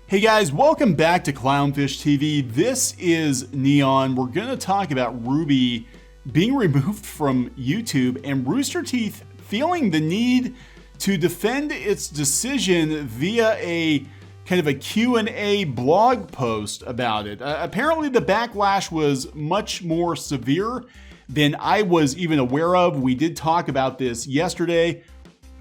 Hey guys, welcome back to Clownfish TV. This is Kneon. We're going to talk about RWBY being removed from YouTube and Rooster Teeth feeling the need to defend its decision via a kind of a Q&A blog post about it. Apparently the backlash was much more severe than I was even aware of. We did talk about this yesterday,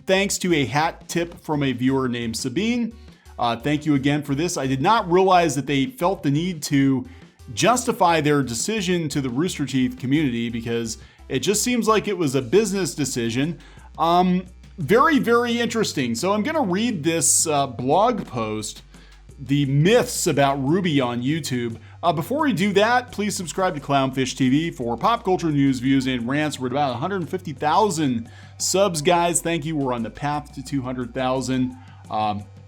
thanks to a hat tip from a viewer named Sabine. Thank you again for this. I did not realize that they felt the need to justify their decision to the Rooster Teeth community because it just seems like it was a business decision. Very, very interesting. So I'm going to read this blog post, The Myths About RWBY on YouTube. Before we do that, please subscribe to Clownfish TV for pop culture news, views, and rants. We're at about 150,000 subs, guys. Thank you. We're on the path to 200,000.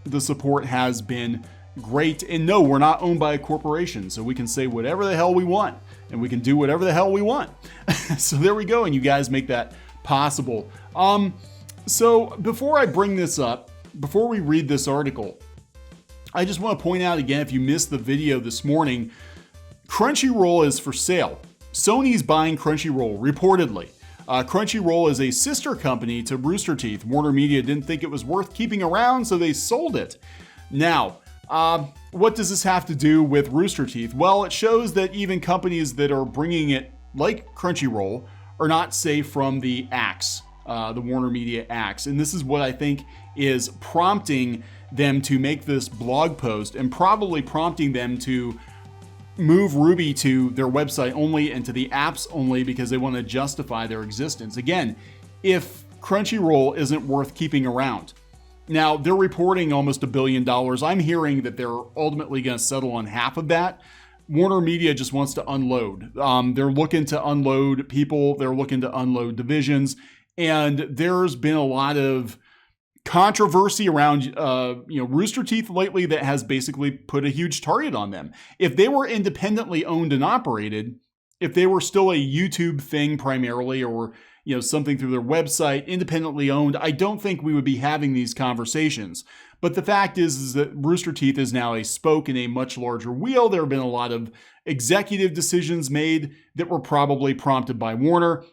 The support has been great. And no, we're not owned by a corporation, so we can say whatever the hell we want and we can do whatever the hell we want. So there we go. And you guys make that possible. So before I bring this up, before we read this article, I just want to point out again, if you missed the video this morning, Crunchyroll is for sale. Sony's buying Crunchyroll, reportedly. Crunchyroll is a sister company to Rooster Teeth. WarnerMedia didn't think it was worth keeping around, so they sold it. Now, what does this have to do with Rooster Teeth? Well, it shows that even companies that are bringing it, like Crunchyroll, are not safe from the axe, the WarnerMedia axe. And this is what I think is prompting them to make this blog post and probably prompting them to move RWBY to their website only and to the apps only because they want to justify their existence. Again, if Crunchyroll isn't worth keeping around. Now, they're reporting almost $1 billion. I'm hearing that they're ultimately going to settle on half of that. WarnerMedia just wants to unload. They're looking to unload people. They're looking to unload divisions. And there's been a lot of controversy around Rooster Teeth lately that has basically put a huge target on them. If they were independently owned and operated, if they were still a YouTube thing primarily, or something through their website, independently owned, I don't think we would be having these conversations. But the fact is that Rooster Teeth is now a spoke in a much larger wheel. There have been a lot of executive decisions made that were probably prompted by Warner.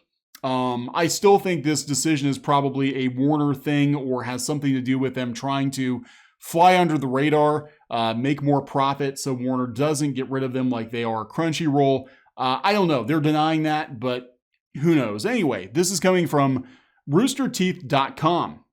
I still think this decision is probably a Warner thing or has something to do with them trying to fly under the radar, make more profit so Warner doesn't get rid of them like they are Crunchyroll. I don't know. They're denying that, but who knows? Anyway, this is coming from roosterteeth.com.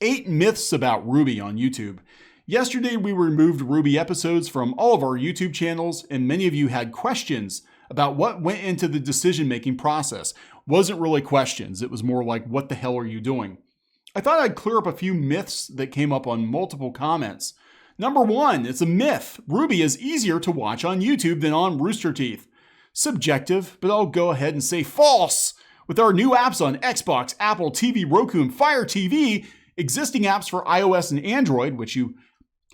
8 myths about RWBY on YouTube. Yesterday, we removed RWBY episodes from all of our YouTube channels, and many of you had questions about what went into the decision-making process. Wasn't really questions. It was more like, what the hell are you doing? I thought I'd clear up a few myths that came up on multiple comments. Number 1, it's a myth. RWBY is easier to watch on YouTube than on Rooster Teeth. Subjective, but I'll go ahead and say false. With our new apps on Xbox, Apple TV, Roku, and Fire TV, existing apps for iOS and Android, which you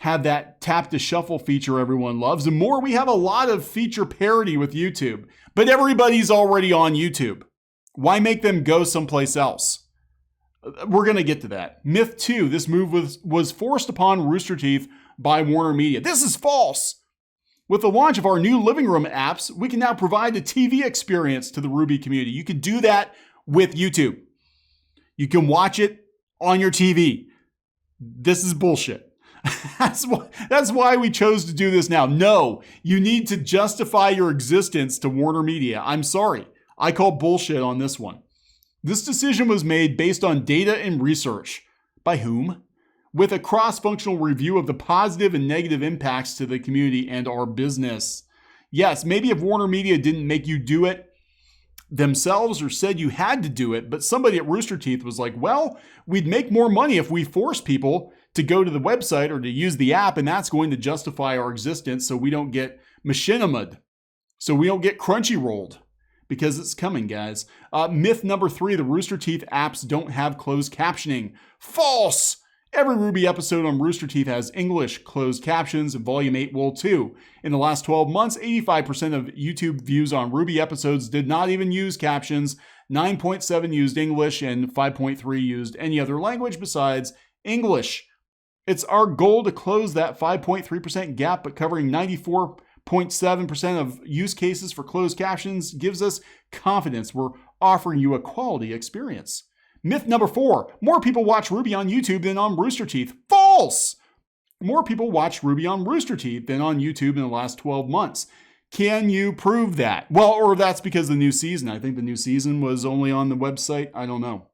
have that tap to shuffle feature everyone loves, and more, we have a lot of feature parity with YouTube. But everybody's already on YouTube. Why make them go someplace else? We're going to get to that. Myth 2, this move was forced upon Rooster Teeth by WarnerMedia. This is false. With the launch of our new living room apps, we can now provide a TV experience to the RWBY community. You can do that with YouTube. You can watch it on your TV. This is bullshit. That's why we chose to do this now. No, you need to justify your existence to WarnerMedia. I'm sorry. I call bullshit on this one. This decision was made based on data and research. By whom? With a cross-functional review of the positive and negative impacts to the community and our business. Yes, maybe if WarnerMedia didn't make you do it themselves or said you had to do it, but somebody at Rooster Teeth was like, well, we'd make more money if we force people to go to the website or to use the app, and that's going to justify our existence so we don't get machinima'd, so we don't get Crunchyrolled, because it's coming, guys. Myth number 3, the Rooster Teeth apps don't have closed captioning. False! Every RWBY episode on Rooster Teeth has English closed captions, and Volume 8 will too. In the last 12 months, 85% of YouTube views on RWBY episodes did not even use captions, 9.7 used English, and 5.3 used any other language besides English. It's our goal to close that 5.3% gap, but covering 94.7% of use cases for closed captions gives us confidence we're offering you a quality experience. Myth number 4, more people watch RWBY on YouTube than on Rooster Teeth. False! More people watch RWBY on Rooster Teeth than on YouTube in the last 12 months. Can you prove that? Well, or that's because the new season. I think the new season was only on the website. I don't know.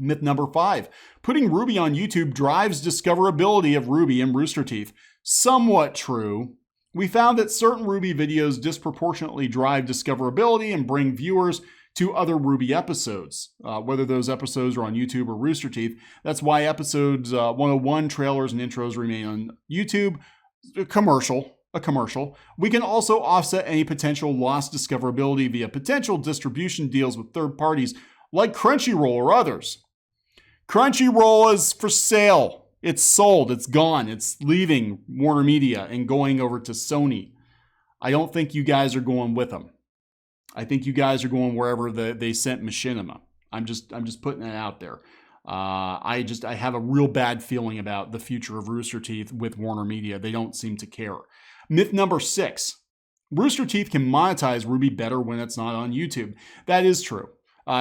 Myth number 5, putting RWBY on YouTube drives discoverability of RWBY and Rooster Teeth. Somewhat true. We found that certain RWBY videos disproportionately drive discoverability and bring viewers to other RWBY episodes, whether those episodes are on YouTube or Rooster Teeth. That's why episodes 101, trailers, and intros remain on YouTube. A commercial. We can also offset any potential lost discoverability via potential distribution deals with third parties like Crunchyroll or others. Crunchyroll is for sale. It's sold. It's gone. It's leaving WarnerMedia and going over to Sony. I don't think you guys are going with them. I think you guys are going wherever they sent Machinima. I'm just putting that out there. I have a real bad feeling about the future of Rooster Teeth with WarnerMedia. They don't seem to care. Myth number 6, Rooster Teeth can monetize RWBY better when it's not on YouTube. That is true.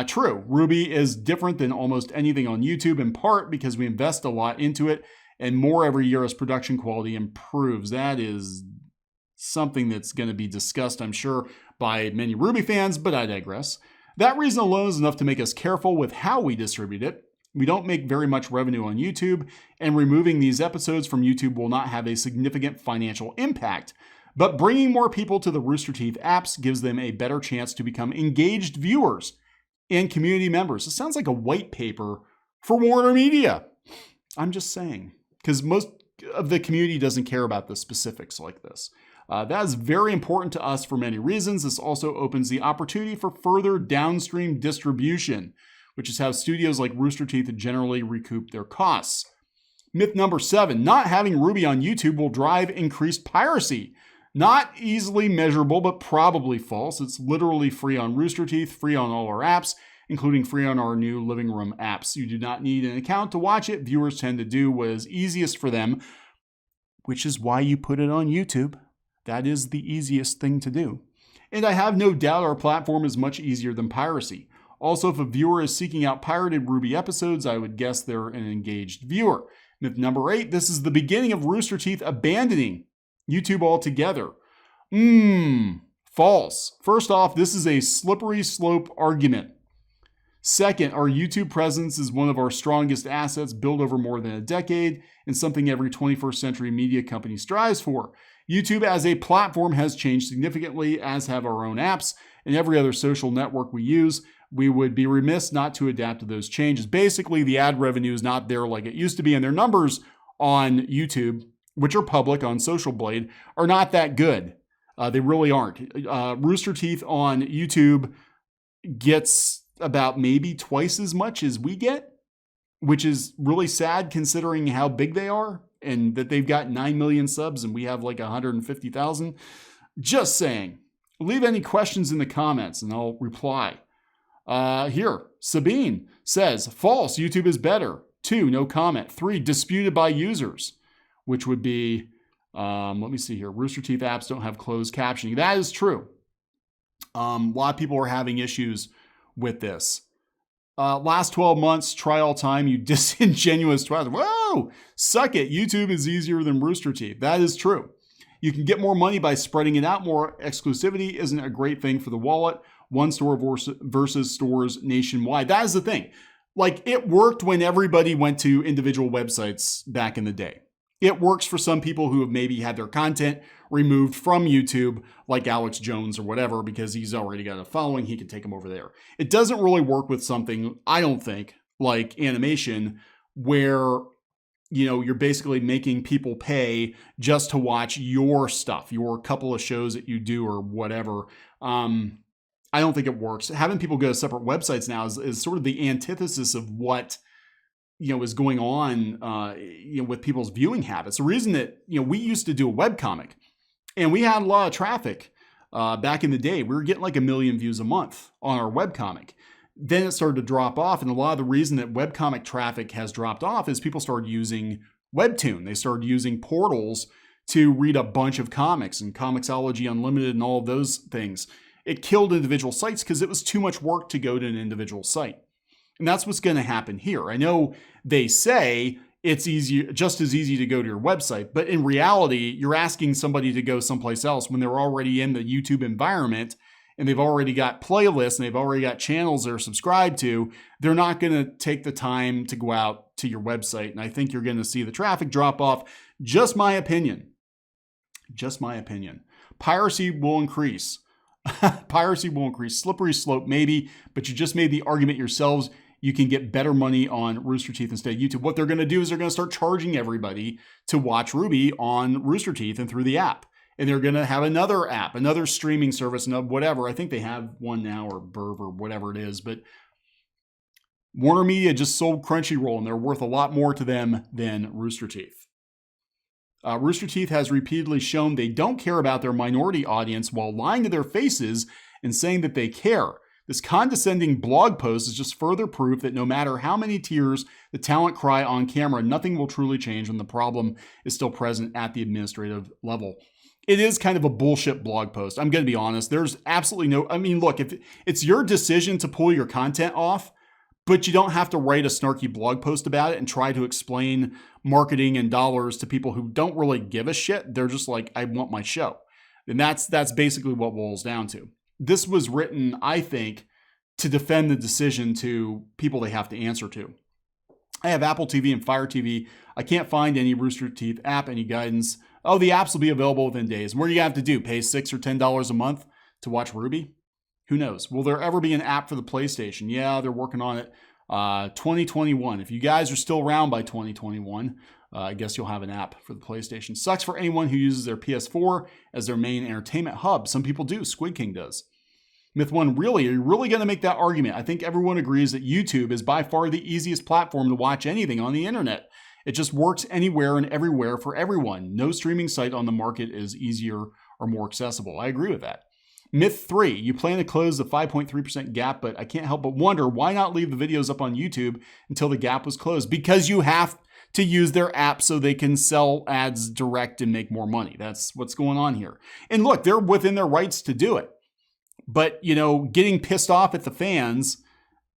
True, RWBY is different than almost anything on YouTube, in part because we invest a lot into it and more every year as production quality improves. That is something that's going to be discussed, I'm sure, by many RWBY fans, but I digress. That reason alone is enough to make us careful with how we distribute it. We don't make very much revenue on YouTube, and removing these episodes from YouTube will not have a significant financial impact. But bringing more people to the Rooster Teeth apps gives them a better chance to become engaged viewers and community members. It sounds like a white paper for WarnerMedia. I'm just saying, because most of the community doesn't care about the specifics like this. That is very important to us for many reasons. This also opens the opportunity for further downstream distribution, which is how studios like Rooster Teeth generally recoup their costs. Myth number 7, not having RWBY on YouTube will drive increased piracy. Not easily measurable, but probably false. It's literally free on Rooster Teeth, free on all our apps, including free on our new living room apps. You do not need an account to watch it. Viewers tend to do what is easiest for them, which is why you put it on YouTube. That is the easiest thing to do. And I have no doubt our platform is much easier than piracy. Also, if a viewer is seeking out pirated RWBY episodes, I would guess they're an engaged viewer. Myth number 8, this is the beginning of Rooster Teeth abandoning YouTube altogether. False. First off, this is a slippery slope argument. Second, our YouTube presence is one of our strongest assets built over more than a decade and something every 21st century media company strives for. YouTube as a platform has changed significantly, as have our own apps and every other social network we use. We would be remiss not to adapt to those changes. Basically, the ad revenue is not there like it used to be, and their numbers on YouTube, which are public on Social Blade, are not that good. They really aren't. Rooster Teeth on YouTube gets about maybe twice as much as we get, which is really sad considering how big they are and that they've got 9 million subs and we have like 150,000. Just saying. Leave any questions in the comments and I'll reply. Here, Sabine says, false, YouTube is better. 2, no comment. 3, disputed by users, which would be, let me see here. Rooster Teeth apps don't have closed captioning. That is true. A lot of people are having issues with this. Last 12 months, try all time, you disingenuous twat. Whoa, suck it. YouTube is easier than Rooster Teeth. That is true. You can get more money by spreading it out more. Exclusivity isn't a great thing for the wallet. One store versus stores nationwide. That is the thing. Like, it worked when everybody went to individual websites back in the day. It works for some people who have maybe had their content removed from YouTube, like Alex Jones or whatever, because he's already got a following. He can take them over there. It doesn't really work with something, I don't think, like animation, where, you know, you're basically making people pay just to watch your stuff, your couple of shows that you do or whatever. I don't think it works. Having people go to separate websites now is sort of the antithesis of what, you know, is going on, with people's viewing habits. The reason that, we used to do a webcomic and we had a lot of traffic back in the day. We were getting like 1 million views a month on our webcomic. Then it started to drop off. And a lot of the reason that webcomic traffic has dropped off is people started using Webtoon. They started using portals to read a bunch of comics and Comixology Unlimited and all of those things. It killed individual sites because it was too much work to go to an individual site. And that's what's going to happen here. I know they say it's easy, just as easy to go to your website, but in reality, you're asking somebody to go someplace else when they're already in the YouTube environment and they've already got playlists and they've already got channels they're subscribed to. They're not going to take the time to go out to your website. And I think you're going to see the traffic drop off. Just my opinion. Just my opinion. Piracy will increase. Piracy will increase. Slippery slope, maybe, but you just made the argument yourselves. You can get better money on Rooster Teeth instead of YouTube. What they're going to do is they're going to start charging everybody to watch RWBY on Rooster Teeth and through the app. And they're going to have another app, another streaming service, and whatever. I think they have one now, or Burv, or whatever it is. But WarnerMedia just sold Crunchyroll, and they're worth a lot more to them than Rooster Teeth. Rooster Teeth has repeatedly shown they don't care about their minority audience while lying to their faces and saying that they care. This condescending blog post is just further proof that no matter how many tears the talent cry on camera, nothing will truly change when the problem is still present at the administrative level. It is kind of a bullshit blog post. I'm going to be honest. There's absolutely no, I mean, look, if it's your decision to pull your content off, but you don't have to write a snarky blog post about it and try to explain marketing and dollars to people who don't really give a shit. They're just like, I want my show. And that's basically what it boils down to. This was written, I think, to defend the decision to people they have to answer to. I have Apple TV and Fire TV. I can't find any Rooster Teeth app, any guidance. Oh, the apps will be available within days. What do you have to do? Pay $6 or $10 a month to watch RWBY? Who knows? Will there ever be an app for the PlayStation? Yeah, they're working on it. 2021. If you guys are still around by 2021, I guess you'll have an app for the PlayStation. Sucks for anyone who uses their PS4 as their main entertainment hub. Some people do. Squid King does. Myth 1, really? Are you really going to make that argument? I think everyone agrees that YouTube is by far the easiest platform to watch anything on the internet. It just works anywhere and everywhere for everyone. No streaming site on the market is easier or more accessible. I agree with that. Myth 3, you plan to close the 5.3% gap, but I can't help but wonder why not leave the videos up on YouTube until the gap was closed? Because you have to use their app so they can sell ads direct and make more money. That's what's going on here. And look, they're within their rights to do it. But, you know, getting pissed off at the fans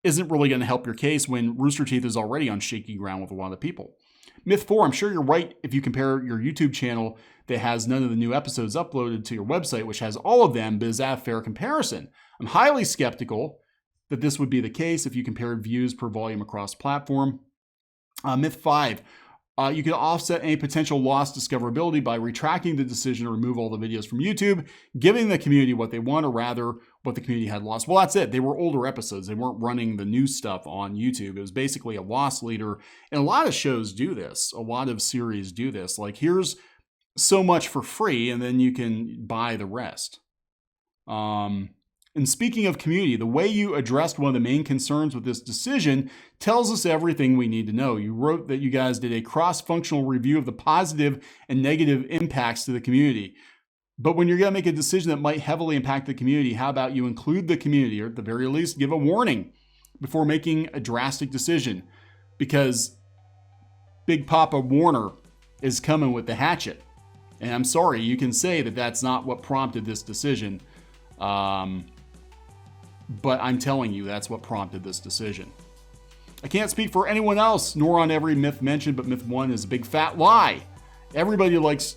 isn't really going to help your case when Rooster Teeth is already on shaky ground with a lot of people. Myth 4, I'm sure you're right if you compare your YouTube channel that has none of the new episodes uploaded to your website, which has all of them, but is that a fair comparison? I'm highly skeptical that this would be the case if you compared views per volume across platform. Myth 5, you can offset any potential lost discoverability by retracting the decision to remove all the videos from YouTube, giving the community what they want, or rather what the community had lost. Well, that's it. They were older episodes. They weren't running the new stuff on YouTube. It was basically a loss leader. And a lot of shows do this. A lot of series do this. Like, here's so much for free, and then you can buy the rest. And speaking of community, the way you addressed one of the main concerns with this decision tells us everything we need to know. You wrote that you guys did a cross-functional review of the positive and negative impacts to the community. But when you're going to make a decision that might heavily impact the community, how about you include the community, or at the very least, give a warning before making a drastic decision? Because Big Papa Warner is coming with the hatchet. And I'm sorry, you can say that that's not what prompted this decision. But I'm telling you, that's what prompted this decision. I can't speak for anyone else, nor on every myth mentioned, but myth 1 is a big fat lie. Everybody likes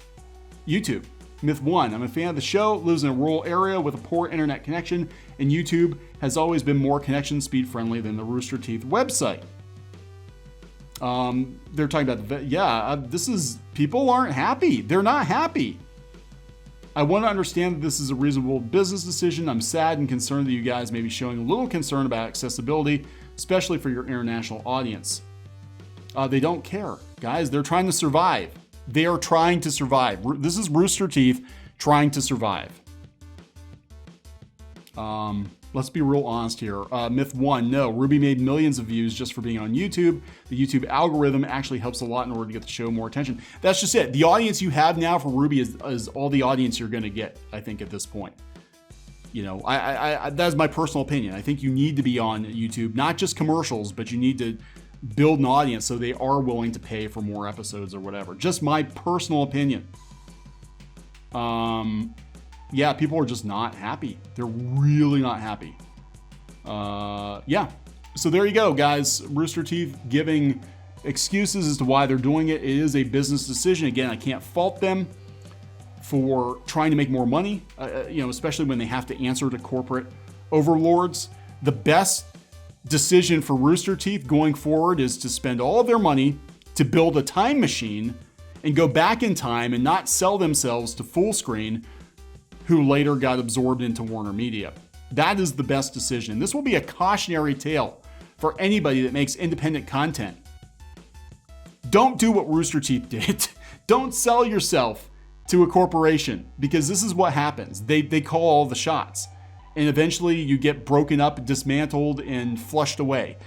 YouTube. Myth 1, I'm a fan of the show, lives in a rural area with a poor internet connection, and YouTube has always been more connection speed friendly than the Rooster Teeth website. They're talking about, this is, people aren't happy. They're not happy. I want to understand that this is a reasonable business decision. I'm sad and concerned that you guys may be showing a little concern about accessibility, especially for your international audience. They don't care, guys. They're trying to survive. They are trying to survive. This is Rooster Teeth trying to survive. Let's be real honest here. Myth 1, no, RWBY made millions of views just for being on YouTube. The YouTube algorithm actually helps a lot in order to get the show more attention. That's just it. The audience you have now for RWBY is all the audience you're going to get, I think, at this point. You know, that's my personal opinion. I think you need to be on YouTube, not just commercials, but you need to build an audience so they are willing to pay for more episodes or whatever. Just my personal opinion. Yeah, people are just not happy. They're really not happy. Yeah. So there you go, guys. Rooster Teeth giving excuses as to why they're doing it. It is a business decision. Again, I can't fault them for trying to make more money, especially when they have to answer to corporate overlords. The best decision for Rooster Teeth going forward is to spend all of their money to build a time machine and go back in time and not sell themselves to Fullscreen, who later got absorbed into WarnerMedia. That is the best decision. This will be a cautionary tale for anybody that makes independent content. Don't do what Rooster Teeth did. Don't sell yourself to a corporation, because this is what happens. They call all the shots. And eventually you get broken up, dismantled, and flushed away.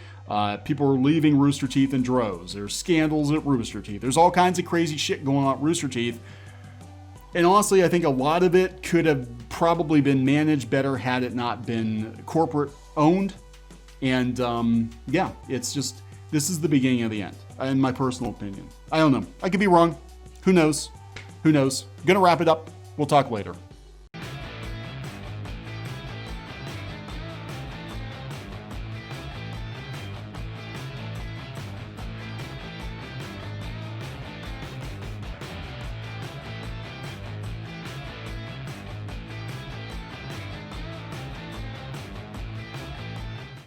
People are leaving Rooster Teeth in droves. There's scandals at Rooster Teeth. There's all kinds of crazy shit going on at Rooster Teeth. And honestly, I think a lot of it could have probably been managed better had it not been corporate owned. And yeah, it's just, this is the beginning of the end, in my personal opinion. I don't know. I could be wrong. Who knows? Who knows? Gonna wrap it up. We'll talk later.